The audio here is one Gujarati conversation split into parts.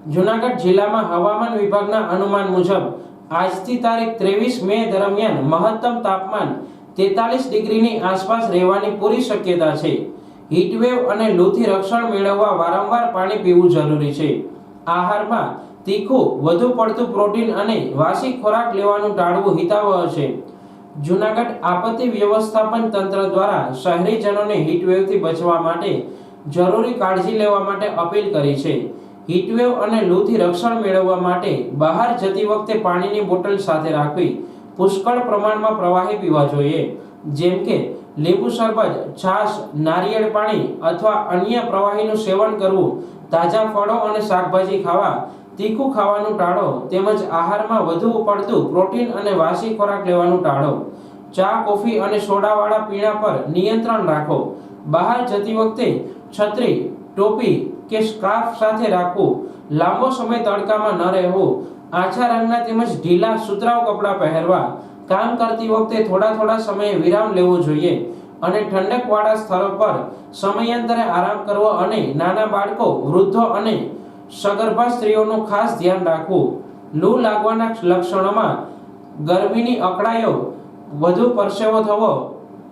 જૂનાગઢ જિલ્લામાં હવામાન વિભાગના અનુમાન મુજબ આજથી તારીખ 23 મે દરમિયાન મહત્તમ તાપમાન 43 ડિગ્રીની આસપાસ રહેવાની પૂરી શક્યતા છે। હીટવેવ અને લૂથી રક્ષણ મેળવવા વારંવાર પાણી પીવું જરૂરી છે। આહારમાં તીખું, વધુ પડતું પ્રોટીન અને વાસી ખોરાક લેવાનું ટાળવું હિતાવહ છે। જૂનાગઢ આપત્તિ વ્યવસ્થાપન તંત્ર દ્વારા શહેરીજનોને હીટવેવથી બચવા માટે જરૂરી કાળજી લેવા માટે અપીલ કરી છે। હીટવેવ અને લૂથી રક્ષણ મેળવવા માટે બહાર જતી વખતે પાણીની બોટલ સાથે રાખવી, પુષ્કળ પ્રમાણમાં પ્રવાહી પીવા જોઈએ, જેમ કે લીંબુ શરબત, છાશ, નારિયેળ પાણી અથવા અન્ય પ્રવાહીનું સેવન કરવું, તાજા ફળો અને શાકભાજી ખાવા, તીખું ખાવાનું ટાળો તેમજ આહારમાં વધુ પડતું પ્રોટીન અને વાસી ખોરાક લેવાનું ટાળો। ચા, કોફી અને સોડાવાળા પીણા પર નિયંત્રણ રાખો। બહાર જતી વખતે છત્રી, ટોપી કે સ્કાર્ફ સાથે રાખવું, લાંબો સમય તડકામાં ન રહેવું, આછા રંગના તેમજ ઢીલા સુતરાઉ કપડાં પહેરવા, કામ કરતી વખતે થોડા સમયે વિરામ લેવો જોઈએ અને ઠંડકવાળા સ્થળો પર સમયાંતરે આરામ કરવો અને નાના બાળકો, વૃદ્ધો અને સગર્ભા સ્ત્રીઓનું ખાસ ધ્યાન રાખવું। લૂ લાગવાના લક્ષણોમાં ગરમીની અકળાયો, વધુ પરસેવો થવો,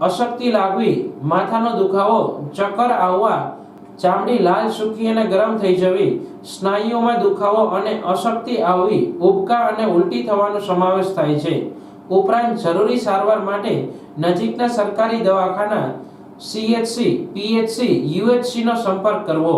અશક્તિ લાગવી, માથાનો દુખાવો, ચક્કર આવવા, ચામડી લાલ, સૂકી અને ગરમ થઈ જવી, સ્નાયુઓમાં દુખાવો અને અશક્તિ આવવી, ઉબકા અને ઉલટી થવાનો સમાવેશ થાય છે। ઉપરાંત જરૂરી સારવાર માટે નજીકના સરકારી દવાખાના, CHC, PHC, UHC નો સંપર્ક કરવો।